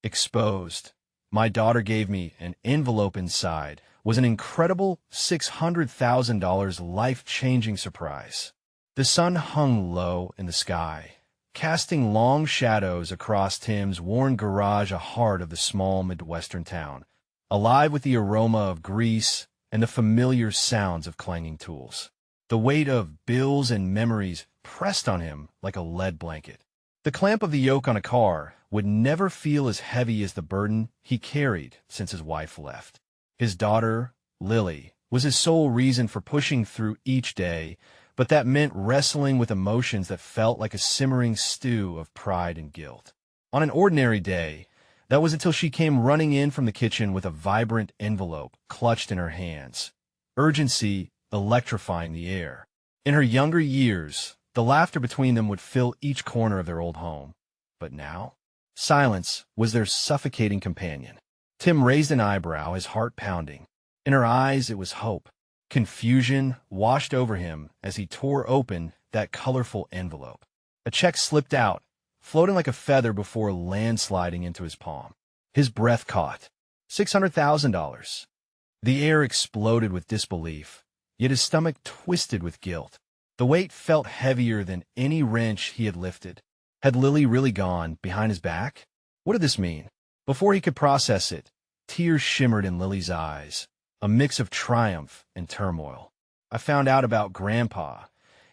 Exposed. My daughter gave me an envelope inside. Was an incredible $600,000 life-changing surprise. The sun hung low in the sky, casting long shadows across Tim's worn garage, a heart of the small Midwestern town, alive with the aroma of grease and the familiar sounds of clanging tools. The weight of bills and memories pressed on him like a lead blanket. The clamp of the yoke on a car would never feel as heavy as the burden he carried since his wife left. His daughter, Lily, was his sole reason for pushing through each day, but that meant wrestling with emotions that felt like a simmering stew of pride and guilt. On an ordinary day, that was until she came running in from the kitchen with a vibrant envelope clutched in her hands, urgency electrifying the air. In her younger years, the laughter between them would fill each corner of their old home. But now, silence was their suffocating companion. Tim raised an eyebrow, his heart pounding. In her eyes, it was hope. Confusion washed over him as he tore open that colorful envelope. A check slipped out, floating like a feather before landsliding into his palm. His breath caught. $600,000. The air exploded with disbelief, yet his stomach twisted with guilt. The weight felt heavier than any wrench he had lifted. Had Lily really gone behind his back? What did this mean? Before he could process it, tears shimmered in Lily's eyes, a mix of triumph and turmoil. I found out about Grandpa,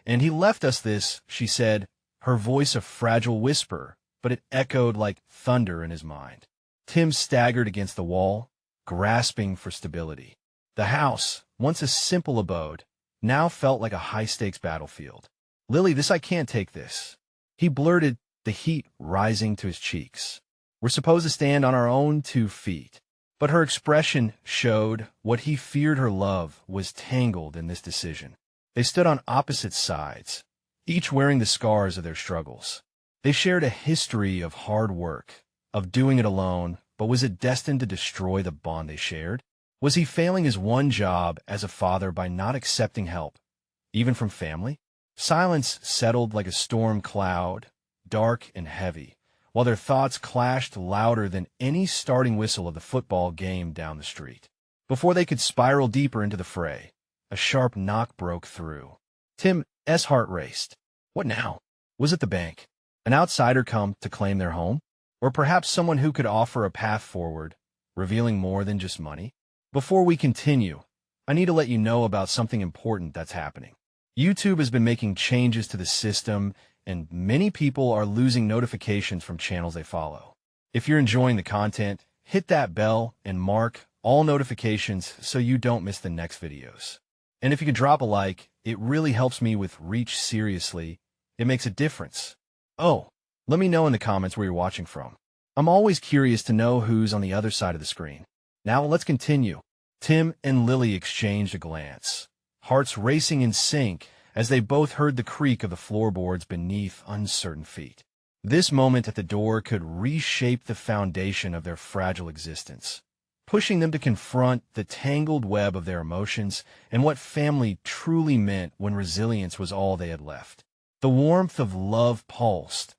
and he left us this, she said, her voice a fragile whisper, but it echoed like thunder in his mind. Tim staggered against the wall, grasping for stability. The house, once a simple abode, now felt like a high-stakes battlefield. Lily, I can't take this. He blurted, the heat rising to his cheeks. We're supposed to stand on our own 2 feet. But her expression showed what he feared. Her love was tangled in this decision. They stood on opposite sides, each wearing the scars of their struggles. They shared a history of hard work, of doing it alone, but was it destined to destroy the bond they shared? Was he failing his one job as a father by not accepting help, even from family? Silence settled like a storm cloud, dark and heavy, while their thoughts clashed louder than any starting whistle of the football game down the street. Before they could spiral deeper into the fray, a sharp knock broke through. Tim's heart raced. What now? Was it the bank? An outsider come to claim their home? Or perhaps someone who could offer a path forward, revealing more than just money? Before we continue, I need to let you know about something important that's happening. YouTube has been making changes to the system, and many people are losing notifications from channels they follow. If you're enjoying the content, hit that bell and mark all notifications so you don't miss the next videos. And if you could drop a like, it really helps me with reach. Seriously, it makes a difference. Oh, let me know in the comments where you're watching from. I'm always curious to know who's on the other side of the screen. Now let's continue. Tim and Lily exchanged a glance, hearts racing in sync as they both heard the creak of the floorboards beneath uncertain feet. This moment at the door could reshape the foundation of their fragile existence, pushing them to confront the tangled web of their emotions and what family truly meant when resilience was all they had left. The warmth of love pulsed,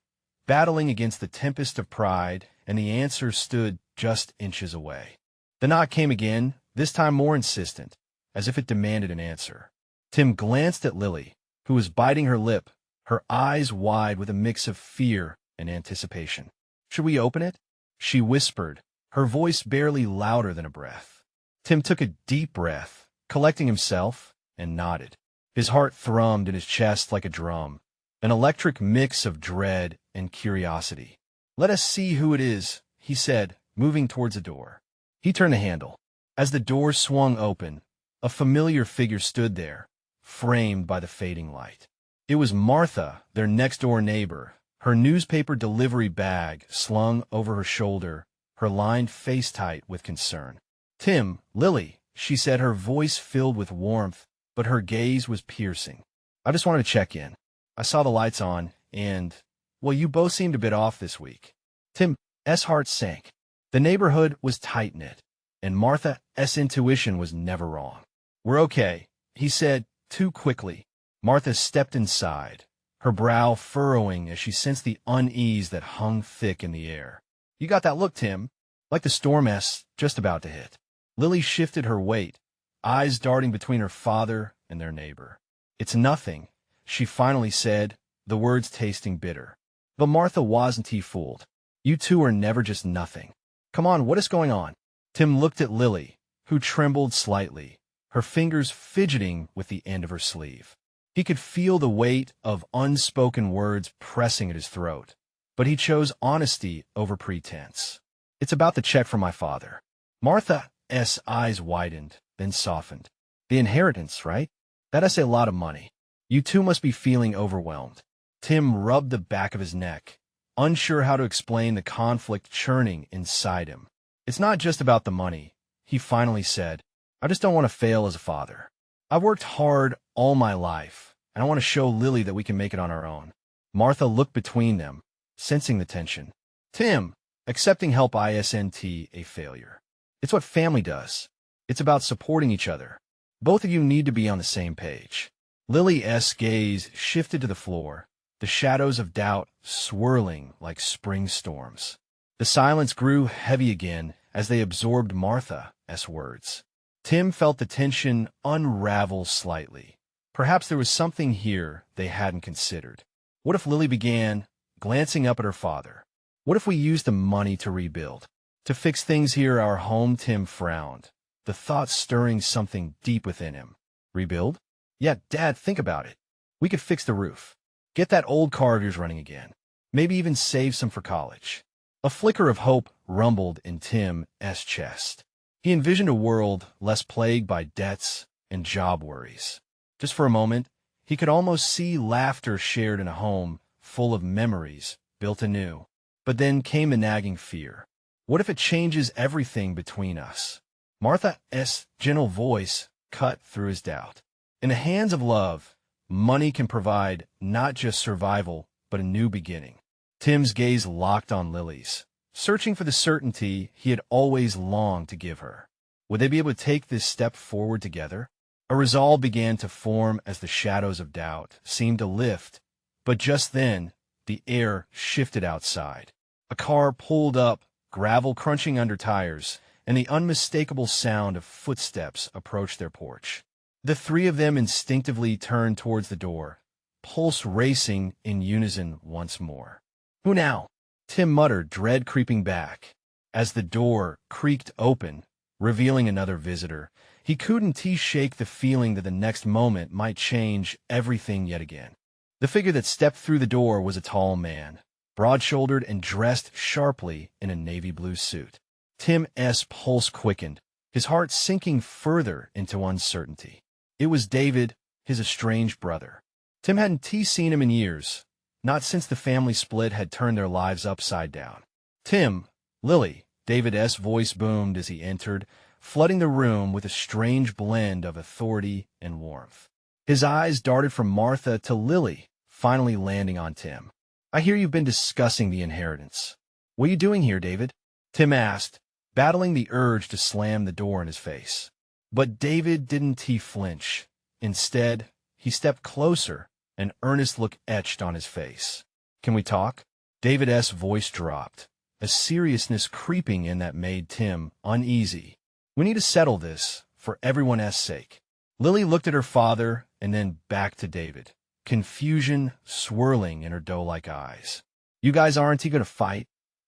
battling against the tempest of pride, and the answer stood just inches away. The knock came again, this time more insistent, as if it demanded an answer. Tim glanced at Lily, who was biting her lip, her eyes wide with a mix of fear and anticipation. Should we open it? She whispered, her voice barely louder than a breath. Tim took a deep breath, collecting himself, and nodded. His heart thrummed in his chest like a drum, an electric mix of dread and curiosity. Let us see who it is, he said, moving towards the door. He turned the handle. As the door swung open, a familiar figure stood there, framed by the fading light. It was Martha, their next-door neighbor, her newspaper delivery bag slung over her shoulder, her lined face tight with concern. Tim, Lily, she said, her voice filled with warmth, but her gaze was piercing. I just wanted to check in. I saw the lights on, and, well, you both seemed a bit off this week. Tim's heart sank. The neighborhood was tight-knit, and Martha's intuition was never wrong. We're okay, he said, too quickly. Martha stepped inside, her brow furrowing as she sensed the unease that hung thick in the air. You got that look, Tim, like the storm S just about to hit. Lily shifted her weight, eyes darting between her father and their neighbor. It's nothing, she finally said, the words tasting bitter. But Martha wasn't fooled. You two are never just nothing. Come on, what is going on? Tim looked at Lily, who trembled slightly, her fingers fidgeting with the end of her sleeve. He could feel the weight of unspoken words pressing at his throat, but he chose honesty over pretense. It's about the check from my father. Martha's eyes widened, then softened. The inheritance, right? That's a lot of money. You two must be feeling overwhelmed. Tim rubbed the back of his neck, unsure how to explain the conflict churning inside him. It's not just about the money, he finally said. I just don't want to fail as a father. I've worked hard all my life, and I want to show Lily that we can make it on our own. Martha looked between them, sensing the tension. Tim, accepting help isn't a failure. It's what family does. It's about supporting each other. Both of you need to be on the same page. Lily's gaze shifted to the floor, the shadows of doubt swirling like spring storms. The silence grew heavy again as they absorbed Martha's words. Tim felt the tension unravel slightly. Perhaps there was something here they hadn't considered. What if Lily began, glancing up at her father? What if we used the money to rebuild? To fix things here, our home? Tim frowned, the thought stirring something deep within him. Rebuild? Yeah, Dad, think about it. We could fix the roof. Get that old car of yours running again. Maybe even save some for college. A flicker of hope rumbled in Tim's chest. He envisioned a world less plagued by debts and job worries. Just for a moment, he could almost see laughter shared in a home full of memories built anew. But then came a nagging fear. What if it changes everything between us? Martha's gentle voice cut through his doubt. In the hands of love, money can provide not just survival, but a new beginning. Tim's gaze locked on Lily's, searching for the certainty he had always longed to give her. Would they be able to take this step forward together? A resolve began to form as the shadows of doubt seemed to lift, but just then, the air shifted outside. A car pulled up, gravel crunching under tires, and the unmistakable sound of footsteps approached their porch. The three of them instinctively turned towards the door, pulse racing in unison once more. Who now? Tim muttered, dread creeping back. As the door creaked open, revealing another visitor, he couldn't shake the feeling that the next moment might change everything yet again. The figure that stepped through the door was a tall man, broad-shouldered and dressed sharply in a navy blue suit. Tim's pulse quickened, his heart sinking further into uncertainty. It was David, his estranged brother. Tim hadn't seen him in years, not since the family split had turned their lives upside down. Tim, Lily, David's voice boomed as he entered, flooding the room with a strange blend of authority and warmth. His eyes darted from Martha to Lily, finally landing on Tim. I hear you've been discussing the inheritance. What are you doing here, David? Tim asked, battling the urge to slam the door in his face. But David didn't flinch. Instead, he stepped closer, an earnest look etched on his face. Can we talk? David's voice dropped, a seriousness creeping in that made Tim uneasy. We need to settle this, for everyone's sake. Lily looked at her father and then back to David, confusion swirling in her doe-like eyes. You guys aren't going to fight,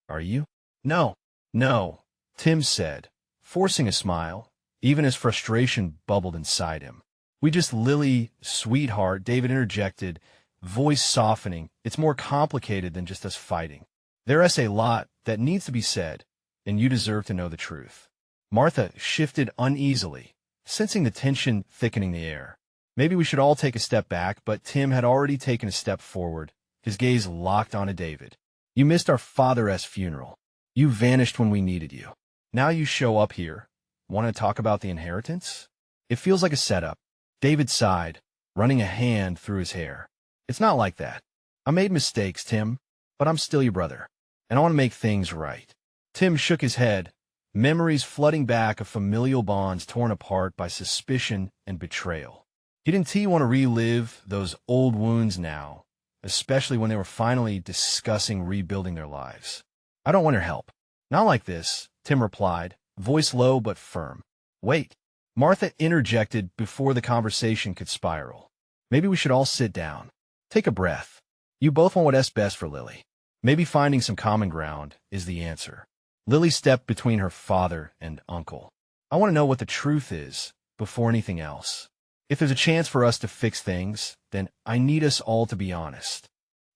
are you? No, Tim said, forcing a smile, even as frustration bubbled inside him. We just Lily, sweetheart, David interjected, voice softening. It's more complicated than just us fighting. There's a lot that needs to be said, and you deserve to know the truth. Martha shifted uneasily, sensing the tension thickening the air. Maybe we should all take a step back, but Tim had already taken a step forward, his gaze locked onto David. You missed our father's funeral. You vanished when we needed you. Now you show up here. Want to talk about the inheritance? It feels like a setup. David sighed, running a hand through his hair. It's not like that. I made mistakes, Tim, but I'm still your brother, and I want to make things right. Tim shook his head, memories flooding back of familial bonds torn apart by suspicion and betrayal. He didn't want to relive those old wounds now, especially when they were finally discussing rebuilding their lives. I don't want your help. Not like this, Tim replied, voice low but firm. Wait. Martha interjected before the conversation could spiral. Maybe we should all sit down. Take a breath. You both want what's best for Lily. Maybe finding some common ground is the answer. Lily stepped between her father and uncle. I want to know what the truth is before anything else. If there's a chance for us to fix things, then I need us all to be honest.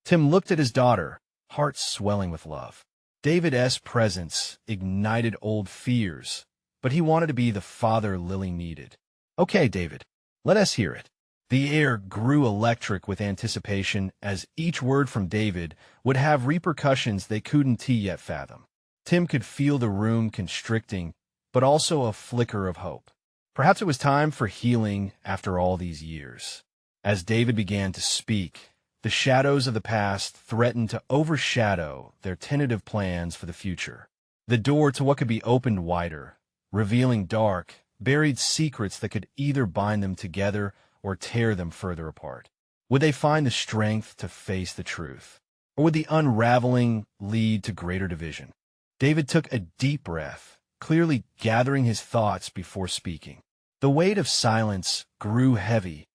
Tim looked at his daughter, heart swelling with love. David's presence ignited old fears, but he wanted to be the father Lily needed. Okay, David, let us hear it. The air grew electric with anticipation as each word from David would have repercussions they couldn't yet fathom. Tim could feel the room constricting, but also a flicker of hope. Perhaps it was time for healing after all these years. As David began to speak, the shadows of the past threatened to overshadow their tentative plans for the future. The door to what could be opened wider, revealing dark, buried secrets that could either bind them together or tear them further apart. Would they find the strength to face the truth? Or would the unraveling lead to greater division? David took a deep breath, clearly gathering his thoughts before speaking. The weight of silence grew heavy,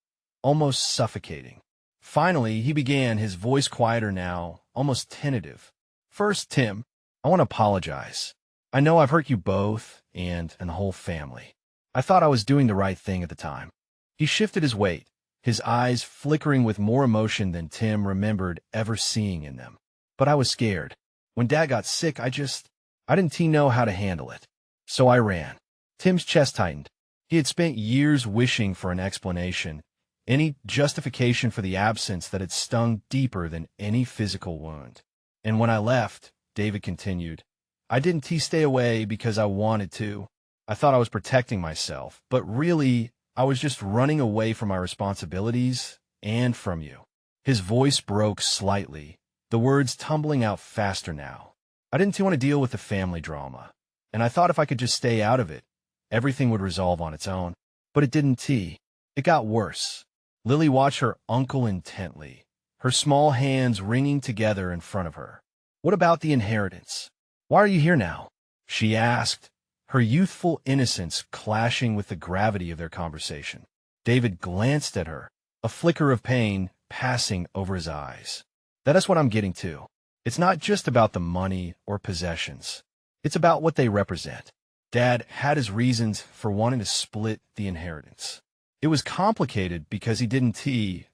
almost suffocating. Finally, he began, his voice quieter now, almost tentative. First, Tim, I want to apologize. I know I've hurt you both and the whole family. I thought I was doing the right thing at the time. He shifted his weight, his eyes flickering with more emotion than Tim remembered ever seeing in them. But I was scared. When Dad got sick, I didn't know how to handle it. So I ran. Tim's chest tightened. He had spent years wishing for an explanation, any justification for the absence that had stung deeper than any physical wound. And when I left, David continued, I didn't stay away because I wanted to. I thought I was protecting myself, but really, I was just running away from my responsibilities and from you. His voice broke slightly, the words tumbling out faster now. I didn't want to deal with the family drama, and I thought if I could just stay out of it, everything would resolve on its own. But it didn't. It got worse. Lily watched her uncle intently, her small hands wringing together in front of her. What about the inheritance? Why are you here now? She asked, her youthful innocence clashing with the gravity of their conversation. David glanced at her, a flicker of pain passing over his eyes. That is what I'm getting to. It's not just about the money or possessions. It's about what they represent. Dad had his reasons for wanting to split the inheritance. It was complicated because he didn't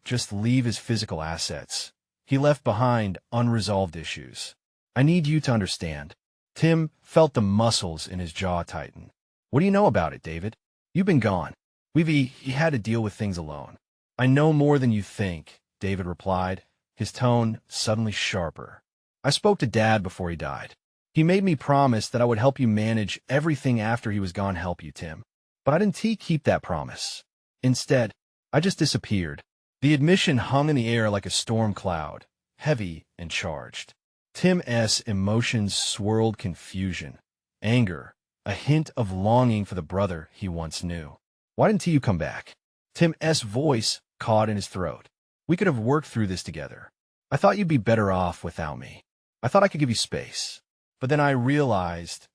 just leave his physical assets. He left behind unresolved issues. I need you to understand. Tim felt the muscles in his jaw tighten. What do you know about it, David? You've been gone. He had to deal with things alone. I know more than you think, David replied, his tone suddenly sharper. I spoke to Dad before he died. He made me promise that I would help you manage everything after he was gone, help you, Tim. But I didn't keep that promise. Instead, I just disappeared. The admission hung in the air like a storm cloud, heavy and charged. Tim's emotions swirled confusion, anger, a hint of longing for the brother he once knew. Why didn't you come back? Tim's voice caught in his throat. We could have worked through this together. I thought you'd be better off without me. I thought I could give you space. But then I realized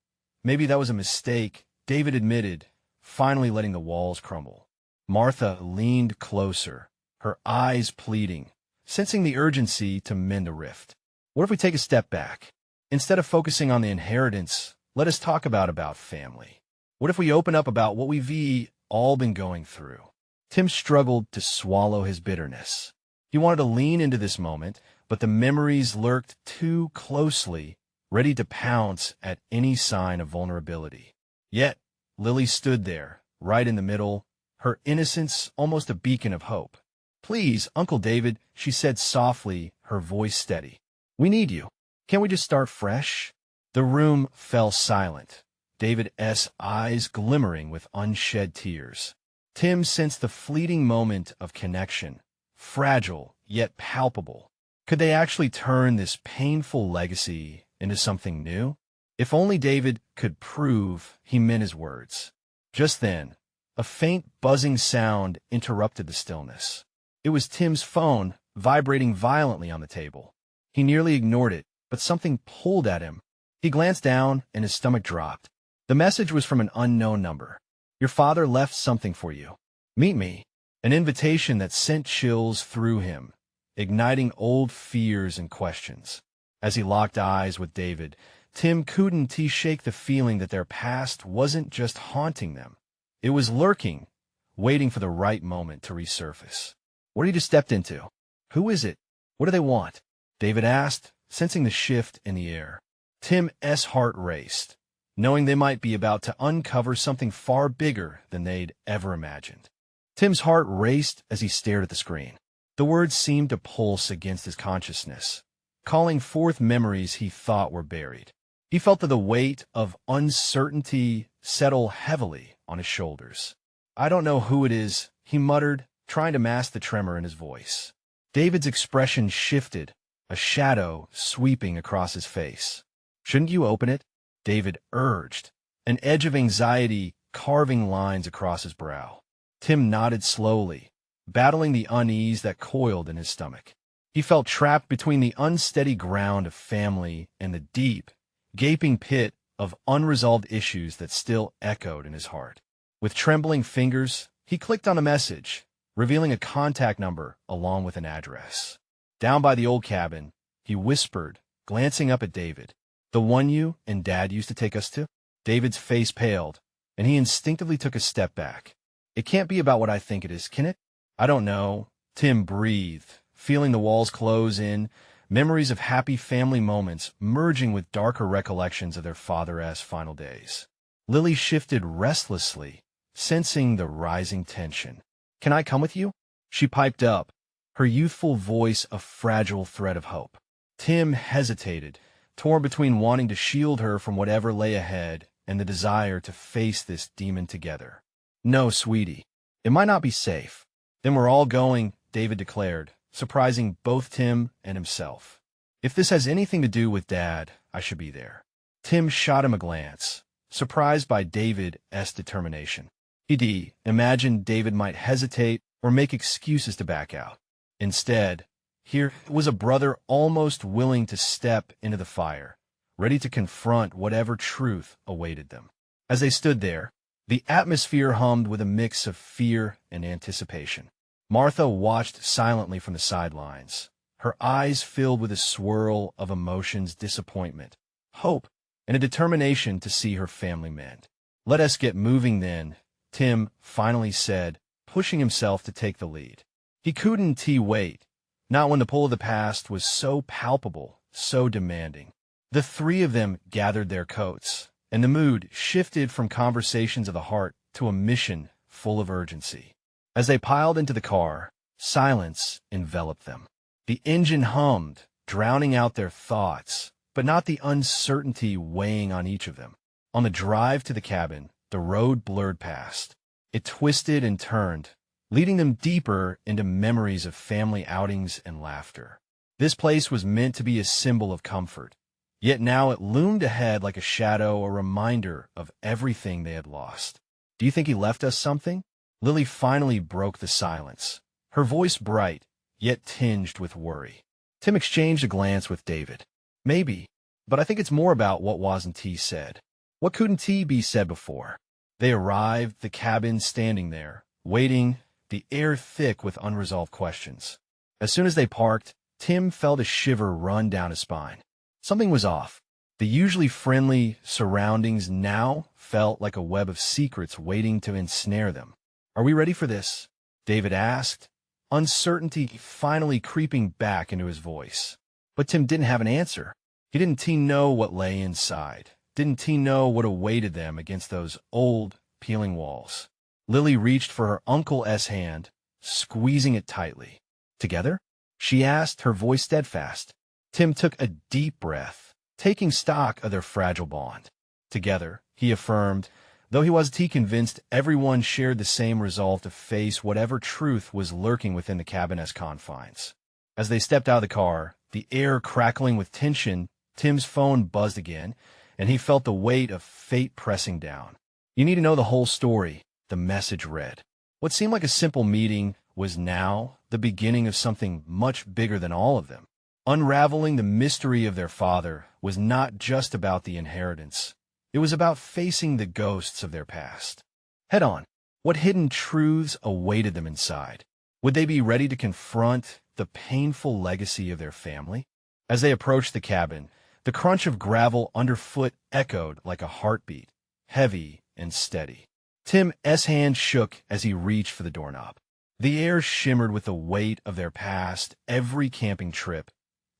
maybe that was a mistake, David admitted, finally letting the walls crumble. Martha leaned closer, her eyes pleading, sensing the urgency to mend the rift. What if we take a step back? Instead of focusing on the inheritance, let us talk about family. What if we open up about what we've all been going through? Tim struggled to swallow his bitterness. He wanted to lean into this moment, but the memories lurked too closely, ready to pounce at any sign of vulnerability. Yet, Lily stood there, right in the middle, her innocence almost a beacon of hope. Please, Uncle David, she said softly, her voice steady. We need you. Can't we just start fresh? The room fell silent, David's eyes glimmering with unshed tears. Tim sensed the fleeting moment of connection, fragile yet palpable. Could they actually turn this painful legacy into something new? If only David could prove he meant his words. Just then, a faint buzzing sound interrupted the stillness. It was Tim's phone, vibrating violently on the table. He nearly ignored it, but something pulled at him. He glanced down, and his stomach dropped. The message was from an unknown number. "Your father left something for you. Meet me." An invitation that sent chills through him, igniting old fears and questions. As he locked eyes with David, Tim couldn't shake the feeling that their past wasn't just haunting them. It was lurking, waiting for the right moment to resurface. "What have you just stepped into? Who is it? What do they want?" David asked, sensing the shift in the air. Tim's heart raced, knowing they might be about to uncover something far bigger than they'd ever imagined. Tim's heart raced as he stared at the screen. The words seemed to pulse against his consciousness, calling forth memories he thought were buried. He felt that the weight of uncertainty settle heavily on his shoulders. "I don't know who it is," he muttered, trying to mask the tremor in his voice. David's expression shifted, a shadow sweeping across his face. "Shouldn't you open it?" David urged, an edge of anxiety carving lines across his brow. Tim nodded slowly, battling the unease that coiled in his stomach. He felt trapped between the unsteady ground of family and the deep, gaping pit of unresolved issues that still echoed in his heart. With trembling fingers, he clicked on a message, revealing a contact number along with an address. Down by the old cabin, he whispered, glancing up at David. "The one you and Dad used to take us to?" David's face paled, and he instinctively took a step back. "It can't be about what I think it is, can it?" "I don't know," Tim breathed, feeling the walls close in, memories of happy family moments merging with darker recollections of their father's final days. Lily shifted restlessly, sensing the rising tension. "Can I come with you?" She piped up, her youthful voice a fragile thread of hope. Tim hesitated, torn between wanting to shield her from whatever lay ahead and the desire to face this demon together. "No, sweetie. It might not be safe." "Then we're all going," David declared, surprising both Tim and himself. "If this has anything to do with Dad, I should be there." Tim shot him a glance, surprised by David's determination. He'd imagined David might hesitate or make excuses to back out. Instead, here was a brother almost willing to step into the fire, ready to confront whatever truth awaited them. As they stood there, the atmosphere hummed with a mix of fear and anticipation. Martha watched silently from the sidelines, her eyes filled with a swirl of emotions: disappointment, hope, and a determination to see her family mend. "Let us get moving then," Tim finally said, pushing himself to take the lead. He couldn't wait, not when the pull of the past was so palpable, so demanding. The three of them gathered their coats, and the mood shifted from conversations of the heart to a mission full of urgency. As they piled into the car, silence enveloped them. The engine hummed, drowning out their thoughts, but not the uncertainty weighing on each of them. On the drive to the cabin, the road blurred past. It twisted and turned, leading them deeper into memories of family outings and laughter. This place was meant to be a symbol of comfort, yet now it loomed ahead like a shadow, a reminder of everything they had lost. "Do you think he left us something?" Lily finally broke the silence, her voice bright, yet tinged with worry. Tim exchanged a glance with David. "Maybe, but I think it's more about what wasn't said. What couldn't be said before?" They arrived, the cabin standing there, waiting, the air thick with unresolved questions. As soon as they parked, Tim felt a shiver run down his spine. Something was off. The usually friendly surroundings now felt like a web of secrets waiting to ensnare them. "Are we ready for this?" David asked, uncertainty finally creeping back into his voice. But Tim didn't have an answer. He didn't know what lay inside. Didn't know what awaited them against those old, peeling walls. Lily reached for her uncle's hand, squeezing it tightly. "Together?" she asked, her voice steadfast. Tim took a deep breath, taking stock of their fragile bond. "Together," he affirmed, though he was convinced everyone shared the same resolve to face whatever truth was lurking within the cabin's confines. As they stepped out of the car, the air crackling with tension, Tim's phone buzzed again, and he felt the weight of fate pressing down. "You need to know the whole story," the message read. What seemed like a simple meeting was now the beginning of something much bigger than all of them. Unraveling the mystery of their father was not just about the inheritance. It was about facing the ghosts of their past. Head on. What hidden truths awaited them inside? Would they be ready to confront the painful legacy of their family? As they approached the cabin, the crunch of gravel underfoot echoed like a heartbeat, heavy and steady. Tim's hand shook as he reached for the doorknob. The air shimmered with the weight of their past, every camping trip,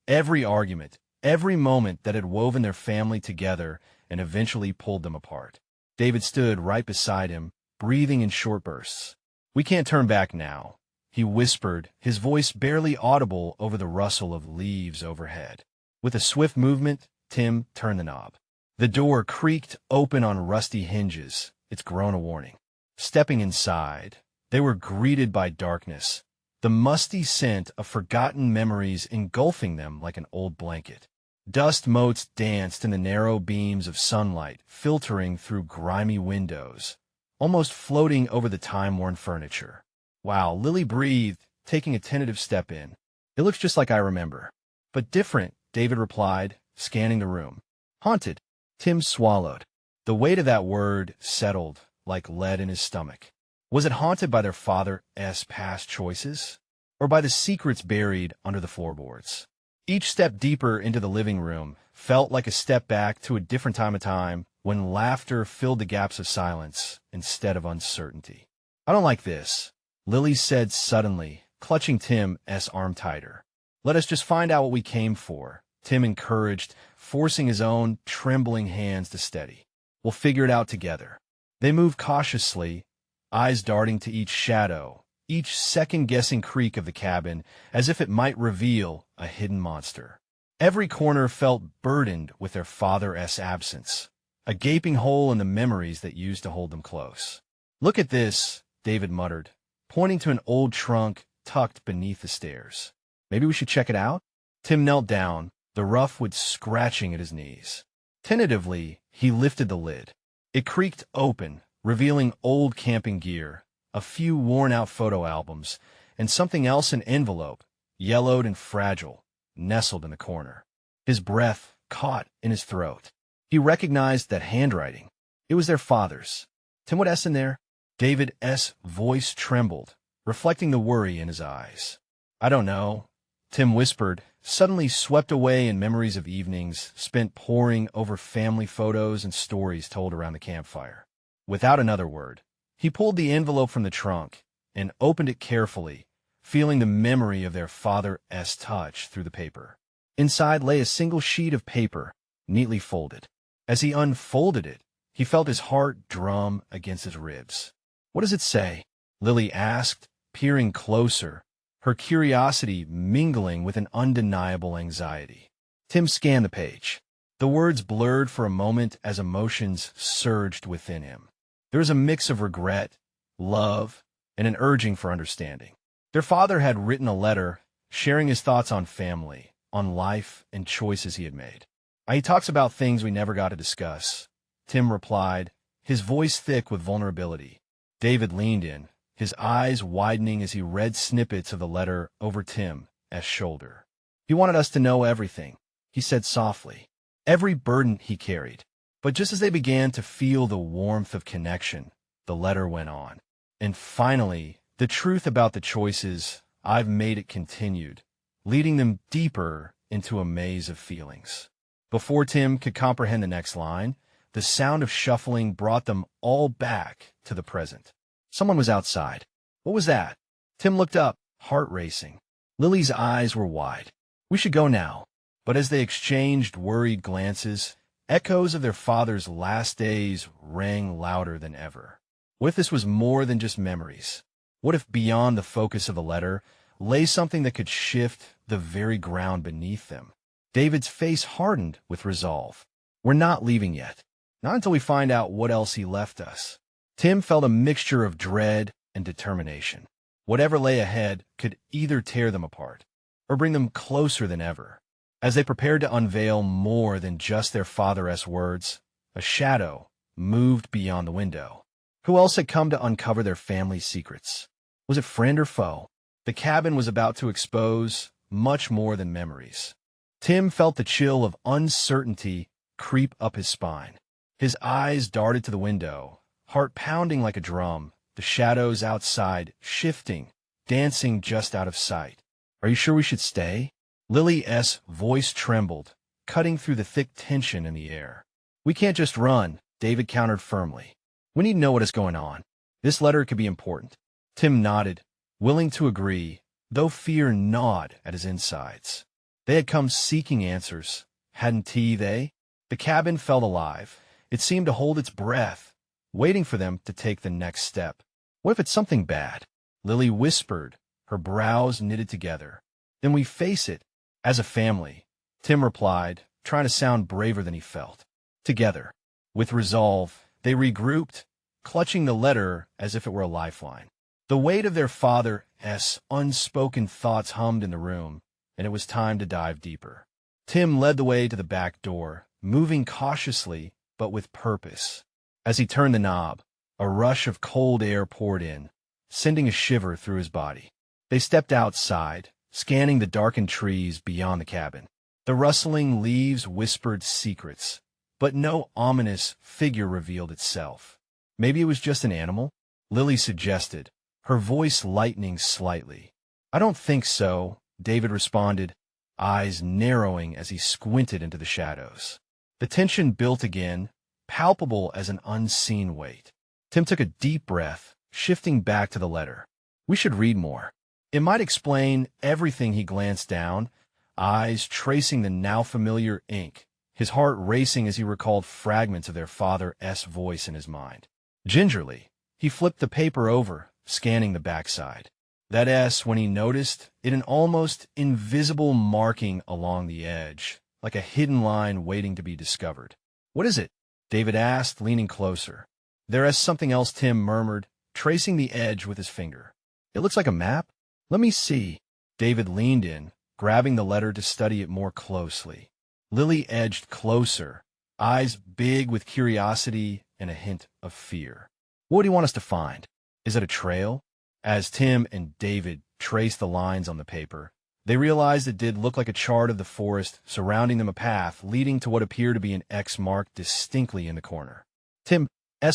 every argument, every moment that had woven their family together and eventually pulled them apart. David stood right beside him, breathing in short bursts. "We can't turn back now," he whispered, his voice barely audible over the rustle of leaves overhead. With a swift movement, Tim turned the knob. The door creaked open on rusty hinges, its groan a warning. Stepping inside, they were greeted by darkness, the musty scent of forgotten memories engulfing them like an old blanket. Dust motes danced in the narrow beams of sunlight filtering through grimy windows, almost floating over the time-worn furniture. "Wow," Lily breathed, taking a tentative step in. "It looks just like I remember." "But different," David replied, scanning the room. "Haunted." Tim swallowed. The weight of that word settled like lead in his stomach. Was it haunted by their father's past choices, or by the secrets buried under the floorboards? Each step deeper into the living room felt like a step back to a different time when laughter filled the gaps of silence instead of uncertainty. "I don't like this," Lily said suddenly, clutching Tim's arm tighter. "Let us just find out what we came for," Tim encouraged, forcing his own trembling hands to steady. "We'll figure it out together." They moved cautiously, eyes darting to each shadow, each second-guessing creak of the cabin, as if it might reveal a hidden monster. Every corner felt burdened with their father's absence, a gaping hole in the memories that used to hold them close. "Look at this," David muttered, pointing to an old trunk tucked beneath the stairs. "Maybe we should check it out?" Tim knelt down, the rough wood scratching at his knees. Tentatively, he lifted the lid. It creaked open, revealing old camping gear, a few worn-out photo albums, and something else in envelope, yellowed and fragile, nestled in the corner. His breath caught in his throat. He recognized that handwriting. It was their father's. "Tim, what's in there?" David's voice trembled, reflecting the worry in his eyes. "I don't know," Tim whispered, suddenly swept away in memories of evenings spent poring over family photos and stories told around the campfire. Without another word, he pulled the envelope from the trunk and opened it carefully, feeling the memory of their father's touch through the paper. Inside lay a single sheet of paper, neatly folded. As he unfolded it, he felt his heart drum against his ribs. "What does it say?" Lily asked, peering closer, her curiosity mingling with an undeniable anxiety. Tim scanned the page. The words blurred for a moment as emotions surged within him. There was a mix of regret, love, and an urging for understanding. Their father had written a letter, sharing his thoughts on family, on life, and choices he had made. "He talks about things we never got to discuss," Tim replied, his voice thick with vulnerability. David leaned in, his eyes widening as he read snippets of the letter over Tim's shoulder. "He wanted us to know everything," he said softly, "every burden he carried." But just as they began to feel the warmth of connection, the letter went on. "And finally, the truth about the choices I've made," it continued, leading them deeper into a maze of feelings. Before Tim could comprehend the next line, the sound of shuffling brought them all back to the present. Someone was outside. What was that? Tim looked up, heart racing. Lily's eyes were wide. "We should go now." But as they exchanged worried glances, echoes of their father's last days rang louder than ever. What if this was more than just memories? What if beyond the focus of the letter lay something that could shift the very ground beneath them? David's face hardened with resolve. "We're not leaving yet. Not until we find out what else he left us." Tim felt a mixture of dread and determination. Whatever lay ahead could either tear them apart or bring them closer than ever. As they prepared to unveil more than just their father's words, a shadow moved beyond the window. Who else had come to uncover their family's secrets? Was it friend or foe? The cabin was about to expose much more than memories. Tim felt the chill of uncertainty creep up his spine. His eyes darted to the window, heart pounding like a drum, the shadows outside shifting, dancing just out of sight. "Are you sure we should stay?" Lily's voice trembled, cutting through the thick tension in the air. "We can't just run," David countered firmly. "We need to know what is going on. This letter could be important." Tim nodded, willing to agree, though fear gnawed at his insides. They had come seeking answers, hadn't they? The cabin felt alive. It seemed to hold its breath, waiting for them to take the next step. "What if it's something bad?" Lily whispered, her brows knitted together. "Then we face it, as a family," Tim replied, trying to sound braver than he felt. Together, with resolve, they regrouped, clutching the letter as if it were a lifeline. The weight of their father's unspoken thoughts hummed in the room, and it was time to dive deeper. Tim led the way to the back door, moving cautiously but with purpose. As he turned the knob, a rush of cold air poured in, sending a shiver through his body. They stepped outside, scanning the darkened trees beyond the cabin. The rustling leaves whispered secrets, but no ominous figure revealed itself. "Maybe it was just an animal?" Lily suggested, her voice lightening slightly. "I don't think so," David responded, eyes narrowing as he squinted into the shadows. The tension built again, palpable as an unseen weight. Tim took a deep breath, shifting back to the letter. "We should read more. It might explain everything." He glanced down, eyes tracing the now familiar ink, his heart racing as he recalled fragments of their father's voice in his mind. Gingerly, he flipped the paper over, scanning the backside. That S when he noticed it, an almost invisible marking along the edge, like a hidden line waiting to be discovered. "What is it?" David asked, leaning closer. "There is something else," Tim murmured, tracing the edge with his finger. "It looks like a map." "Let me see." David leaned in, grabbing the letter to study it more closely. Lily edged closer, eyes big with curiosity and a hint of fear. "What do you want us to find? Is it a trail?" As Tim and David traced the lines on the paper, they realized it did look like a chart of the forest surrounding them, a path leading to what appeared to be an X marked distinctly in the corner. Tim's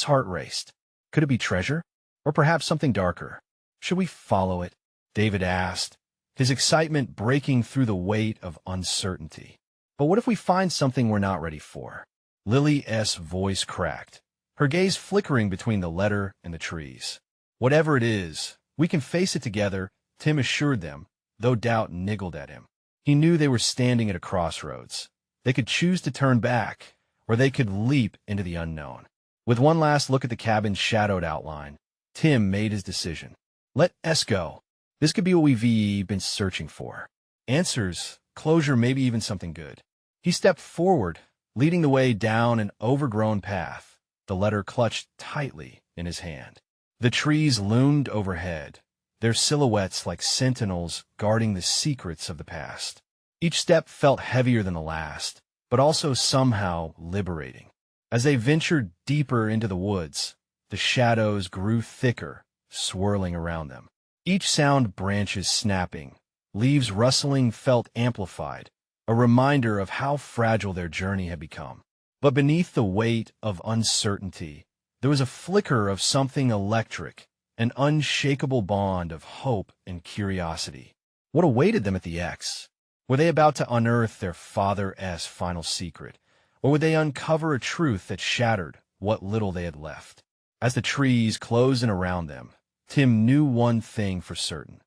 heart raced. Could it be treasure? Or perhaps something darker? "Should we follow it?" David asked, his excitement breaking through the weight of uncertainty. "But what if we find something we're not ready for?" Lily's voice cracked, her gaze flickering between the letter and the trees. "Whatever it is, we can face it together," Tim assured them, though doubt niggled at him. He knew they were standing at a crossroads. They could choose to turn back, or they could leap into the unknown. With one last look at the cabin's shadowed outline, Tim made his decision. "Let us go. This could be what we've been searching for. Answers, closure, maybe even something good." He stepped forward, leading the way down an overgrown path, the letter clutched tightly in his hand. The trees loomed overhead, their silhouettes like sentinels guarding the secrets of the past. Each step felt heavier than the last, but also somehow liberating. As they ventured deeper into the woods, the shadows grew thicker, swirling around them. Each sound, branches snapping, leaves rustling, felt amplified, a reminder of how fragile their journey had become. But beneath the weight of uncertainty, there was a flicker of something electric, an unshakable bond of hope and curiosity. What awaited them at the X? Were they about to unearth their father's final secret, or would they uncover a truth that shattered what little they had left? As the trees closed in around them, Tim knew one thing for certain.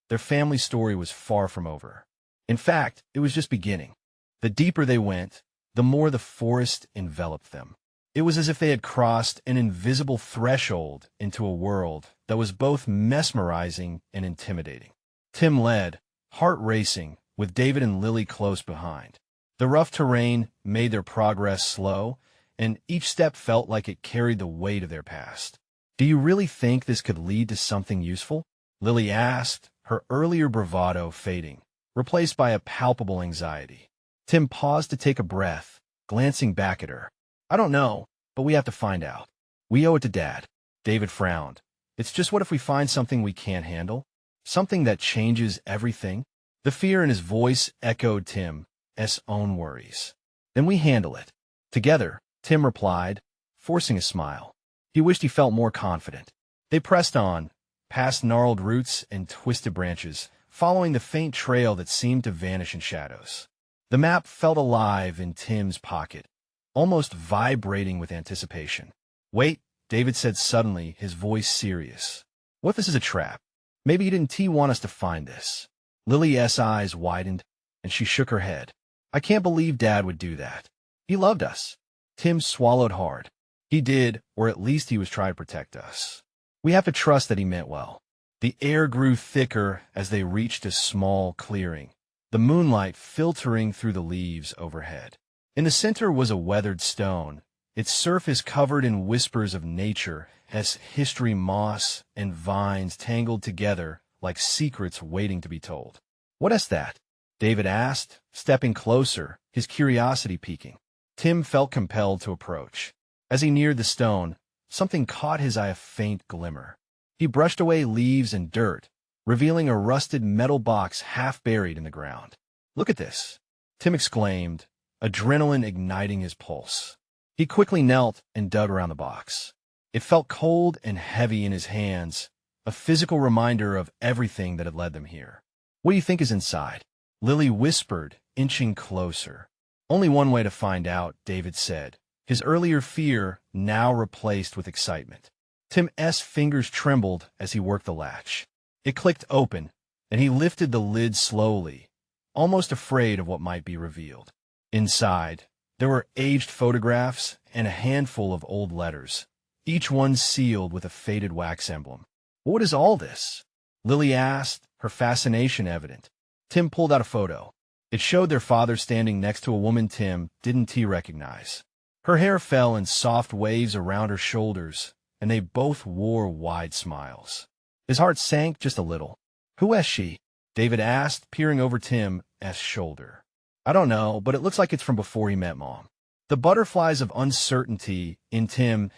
Their family story was far from over. In fact, it was just beginning. The deeper they went, the more the forest enveloped them. It was as if they had crossed an invisible threshold into a world that was both mesmerizing and intimidating. Tim led, heart racing, with David and Lily close behind. The rough terrain made their progress slow, and each step felt like it carried the weight of their past. "Do you really think this could lead to something useful?" Lily asked, her earlier bravado fading, replaced by a palpable anxiety. Tim paused to take a breath, glancing back at her. "I don't know, but we have to find out. We owe it to Dad." David frowned. "It's just, what if we find something we can't handle? Something that changes everything?" The fear in his voice echoed Tim's own worries. "Then we handle it together," Tim replied, forcing a smile. He wished he felt more confident. They pressed on, past gnarled roots and twisted branches, following the faint trail that seemed to vanish in shadows. The map felt alive in Tim's pocket, almost vibrating with anticipation. "Wait," David said suddenly, his voice serious. "What if this is a trap? Maybe he didn't want us to find this." Lily's eyes widened, and she shook her head. "I can't believe Dad would do that. He loved us." Tim swallowed hard. "He did, or at least he was trying to protect us. We have to trust that he meant well." The air grew thicker as they reached a small clearing, the moonlight filtering through the leaves overhead. In the center was a weathered stone, its surface covered in whispers of nature as history, moss, and vines tangled together like secrets waiting to be told. "What is that?" David asked, stepping closer, his curiosity piquing. Tim felt compelled to approach. As he neared the stone, something caught his eye, a faint glimmer. He brushed away leaves and dirt, revealing a rusted metal box half buried in the ground. "Look at this," Tim exclaimed, adrenaline igniting his pulse. He quickly knelt and dug around the box. It felt cold and heavy in his hands, a physical reminder of everything that had led them here. "What do you think is inside?" Lily whispered, inching closer. "Only one way to find out," David said, his earlier fear now replaced with excitement. Tim's fingers trembled as he worked the latch. It clicked open, and he lifted the lid slowly, almost afraid of what might be revealed. Inside, there were aged photographs and a handful of old letters, each one sealed with a faded wax emblem. "What is all this?" Lily asked, her fascination evident. Tim pulled out a photo. It showed their father standing next to a woman Tim didn't recognize. Her hair fell in soft waves around her shoulders, and they both wore wide smiles. His heart sank just a little. "Who is she?" David asked, peering over Tim's shoulder. "I don't know, but it looks like it's from before he met Mom." The butterflies of uncertainty in Tim's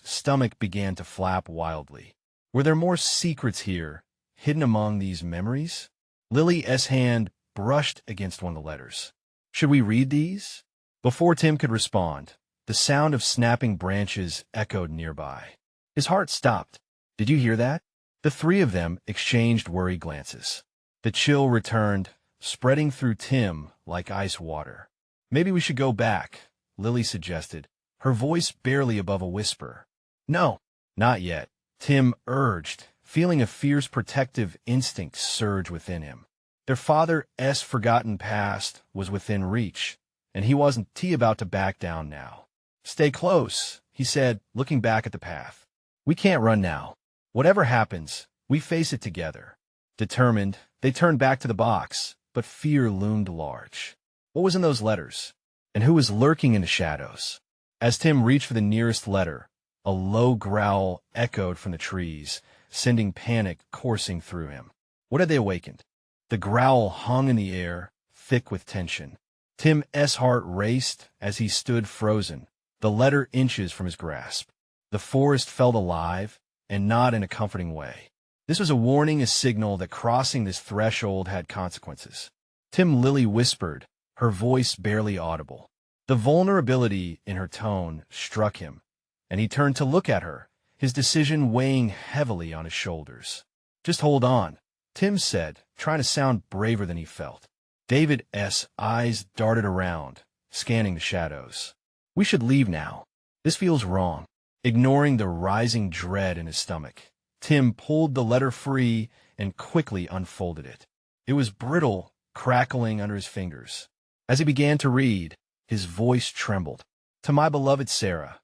stomach began to flap wildly. Were there more secrets here, hidden among these memories? Lily's hand brushed against one of the letters. "Should we read these?" Before Tim could respond, the sound of snapping branches echoed nearby. His heart stopped. "Did you hear that?" The three of them exchanged worried glances. The chill returned, spreading through Tim like ice water. "Maybe we should go back," Lily suggested, her voice barely above a whisper. "No, not yet," Tim urged, feeling a fierce protective instinct surge within him. Their father's forgotten past was within reach, and he wasn't about to back down now. "Stay close," he said, looking back at the path. "We can't run now. Whatever happens, we face it together." Determined, they turned back to the box, but fear loomed large. What was in those letters? And who was lurking in the shadows? As Tim reached for the nearest letter, a low growl echoed from the trees, sending panic coursing through him. What had they awakened? The growl hung in the air, thick with tension. Tim's heart raced as he stood frozen, the letter inches from his grasp. The forest felt alive, and not in a comforting way. This was a warning, a signal that crossing this threshold had consequences. Lily whispered, her voice barely audible. The vulnerability in her tone struck him, and he turned to look at her, his decision weighing heavily on his shoulders. "Just hold on," Tim said, trying to sound braver than he felt. David's eyes darted around, scanning the shadows. "We should leave now. This feels wrong." Ignoring the rising dread in his stomach, Tim pulled the letter free and quickly unfolded it. It was brittle, crackling under his fingers. As he began to read, his voice trembled. "To my beloved Sarah,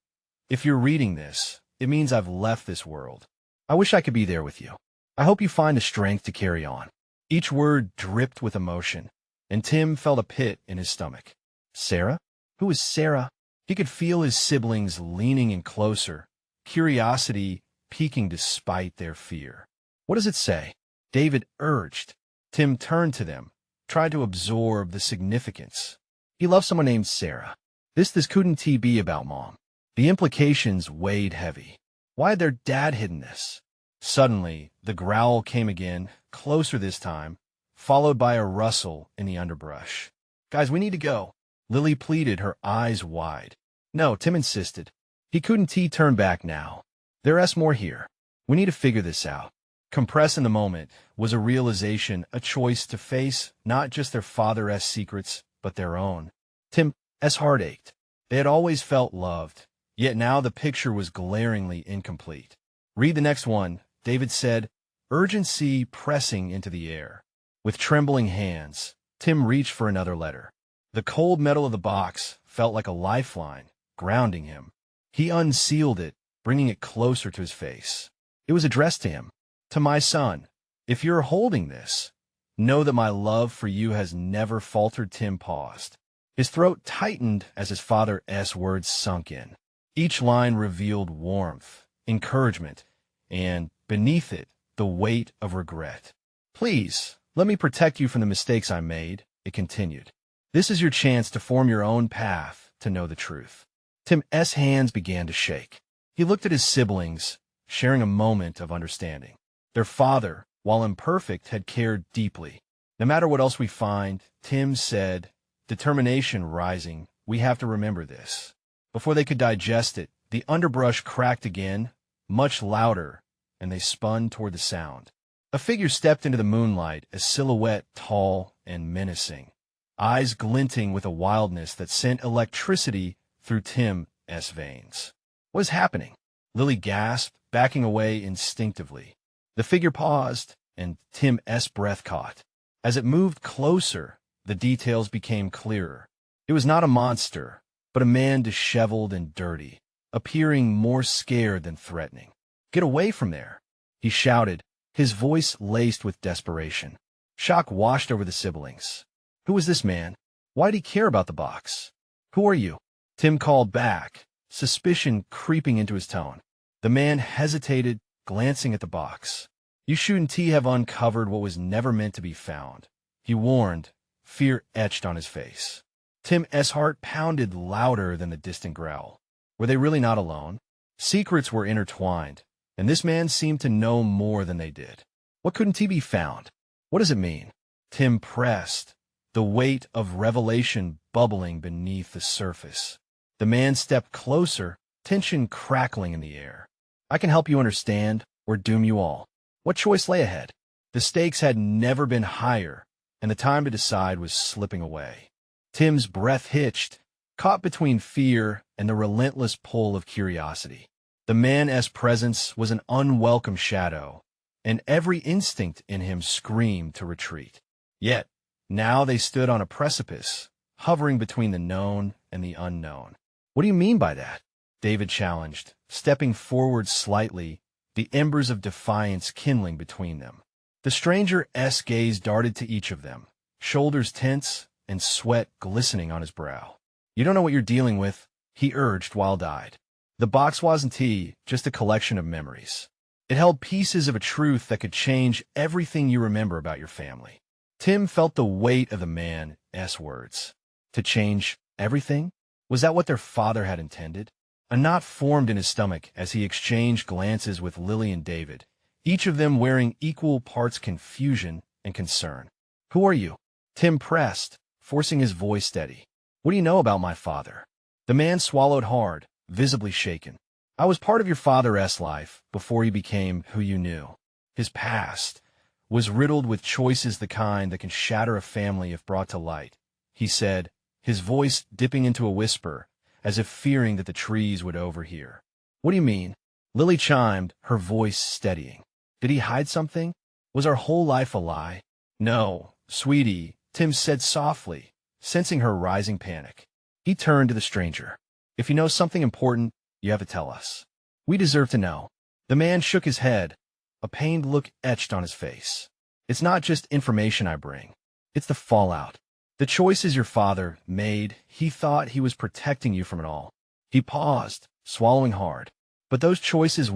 if you're reading this, it means I've left this world. I wish I could be there with you. I hope you find the strength to carry on." Each word dripped with emotion, and Tim felt a pit in his stomach. Sarah? Who is Sarah? He could feel his siblings leaning in closer, curiosity piquing despite their fear. "What does it say?" David urged. Tim turned to them, tried to absorb the significance. He loved someone named Sarah. This couldn't be about Mom. The implications weighed heavy. Why had their dad hidden this? Suddenly, the growl came again, closer this time, followed by a rustle in the underbrush. "Guys, we need to go," Lily pleaded, her eyes wide. "No," Tim insisted. He couldn't turn back now. "There's more here. We need to figure this out." Compressed in the moment was a realization, a choice to face not just their father's secrets, but their own. Tim's heart ached. They had always felt loved, yet now the picture was glaringly incomplete. "Read the next one," David said, urgency pressing into the air. With trembling hands, Tim reached for another letter. The cold metal of the box felt like a lifeline, grounding him. He unsealed it, bringing it closer to his face. It was addressed to him. "To my son, if you're holding this, know that my love for you has never faltered." Tim paused. His throat tightened as his father's words sunk in. Each line revealed warmth, encouragement, and, beneath it, the weight of regret. "Please, let me protect you from the mistakes I made," it continued. "This is your chance to form your own path, to know the truth." Tim's hands began to shake. He looked at his siblings, sharing a moment of understanding. Their father, while imperfect, had cared deeply. "No matter what else we find," Tim said, determination rising, "we have to remember this." Before they could digest it, the underbrush cracked again, much louder, and they spun toward the sound. A figure stepped into the moonlight, a silhouette tall and menacing, eyes glinting with a wildness that sent electricity through Tim's veins. "What is happening?" Lily gasped, backing away instinctively. The figure paused, and Tim's breath caught. As it moved closer, the details became clearer. It was not a monster, but a man disheveled and dirty, appearing more scared than threatening. "Get away from there," he shouted, his voice laced with desperation. Shock washed over the siblings. Who was this man? Why did he care about the box? "Who are you?" Tim called back, suspicion creeping into his tone. The man hesitated, glancing at the box. "You shouldn't have uncovered what was never meant to be found," he warned, fear etched on his face. Tim's heart pounded louder than the distant growl. Were they really not alone? Secrets were intertwined, and this man seemed to know more than they did. What couldn't be found? What does it mean? Tim pressed, the weight of revelation bubbling beneath the surface. The man stepped closer, tension crackling in the air. "I can help you understand, or doom you all." What choice lay ahead? The stakes had never been higher, and the time to decide was slipping away. Tim's breath hitched, caught between fear and the relentless pull of curiosity. The man's presence was an unwelcome shadow, and every instinct in him screamed to retreat. Yet, now they stood on a precipice, hovering between the known and the unknown. "What do you mean by that?" David challenged, stepping forward slightly, the embers of defiance kindling between them. The stranger's gaze darted to each of them, shoulders tense and sweat glistening on his brow. "You don't know what you're dealing with," he urged, wild-eyed. The box wasn't just a collection of memories. It held pieces of a truth that could change everything you remember about your family. Tim felt the weight of the man's words. To change everything? Was that what their father had intended? A knot formed in his stomach as he exchanged glances with Lily and David, each of them wearing equal parts confusion and concern. "Who are you?" Tim pressed, forcing his voice steady. "What do you know about my father?" The man swallowed hard, visibly shaken. "I was part of your father's life before he became who you knew. His past was riddled with choices the kind that can shatter a family if brought to light," he said, his voice dipping into a whisper, as if fearing that the trees would overhear. "What do you mean?" Lily chimed, her voice steadying. "Did he hide something? Was our whole life a lie?" "No, sweetie," Tim said softly, sensing her rising panic. He turned to the stranger. "If you know something important, you have to tell us. We deserve to know." The man shook his head, a pained look etched on his face. "It's not just information I bring. It's the fallout. The choices your father made. He thought he was protecting you from it all." He paused, swallowing hard. "But those choices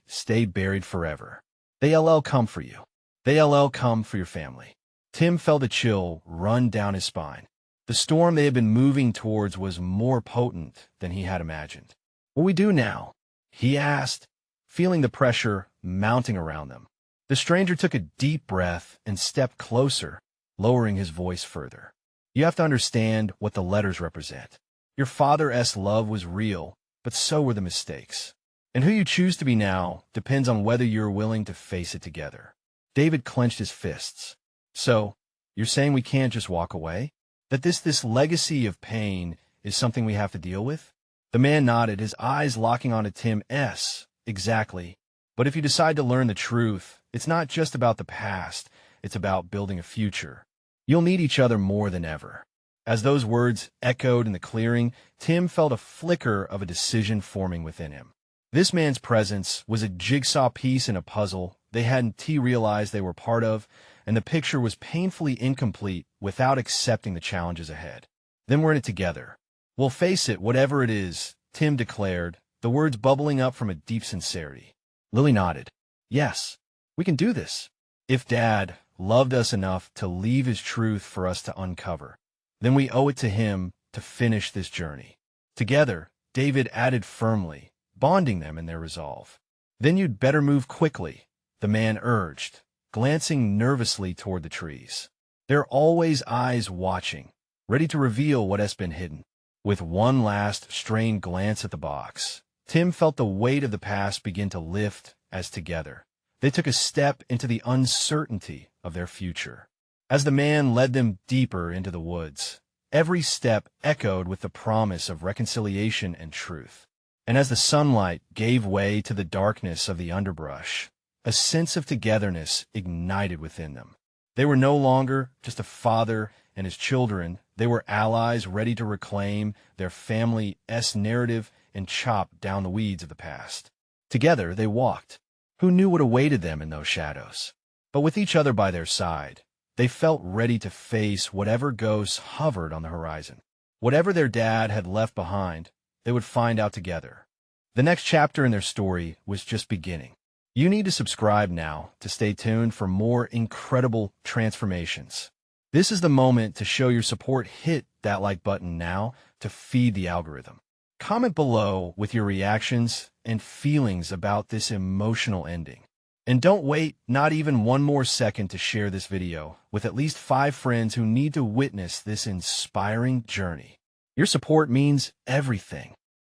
stayed buried forever. They'll come for you. They'll come for your family." Tim felt a chill run down his spine. The storm they had been moving towards was more potent than he had imagined. "What do we do now?" he asked, feeling the pressure mounting around them. The stranger took a deep breath and stepped closer, lowering his voice further. You have to understand what the letters represent. Your father's love was real, but so were the mistakes. And who you choose to be now depends on whether you're willing to face it together. David clenched his fists. So, you're saying we can't just walk away? That this legacy of pain is something we have to deal with? The man nodded, his eyes locking onto Tim's. Exactly. But if you decide to learn the truth, it's not just about the past, it's about building a future. You'll need each other more than ever. As those words echoed in the clearing, Tim felt a flicker of a decision forming within him. This man's presence was a jigsaw piece in a puzzle they hadn't realized they were part of, and the picture was painfully incomplete without accepting the challenges ahead. Then we're in it together. We'll face it, whatever it is, Tim declared, the words bubbling up from a deep sincerity. Lily nodded. Yes, we can do this. If Dad loved us enough to leave his truth for us to uncover, then we owe it to him to finish this journey. Together, David added firmly, bonding them in their resolve. Then you'd better move quickly, the man urged, glancing nervously toward the trees. There are always eyes watching, ready to reveal what has been hidden. With one last strained glance at the box, Tim felt the weight of the past begin to lift as together they took a step into the uncertainty of their future. As the man led them deeper into the woods, every step echoed with the promise of reconciliation and truth. And as the sunlight gave way to the darkness of the underbrush, a sense of togetherness ignited within them. They were no longer just a father and his children. They were allies ready to reclaim their family's narrative and chop down the weeds of the past. Together they walked. Who knew what awaited them in those shadows? But with each other by their side, they felt ready to face whatever ghosts hovered on the horizon. Whatever their dad had left behind, they would find out together. The next chapter in their story was just beginning. You need to subscribe now to stay tuned for more incredible transformations. This is the moment to show your support. Hit that like button now to feed the algorithm. Comment below with your reactions and feelings about this emotional ending. And don't wait not even one more second to share this video with at least 5 friends who need to witness this inspiring journey. Your support means everything.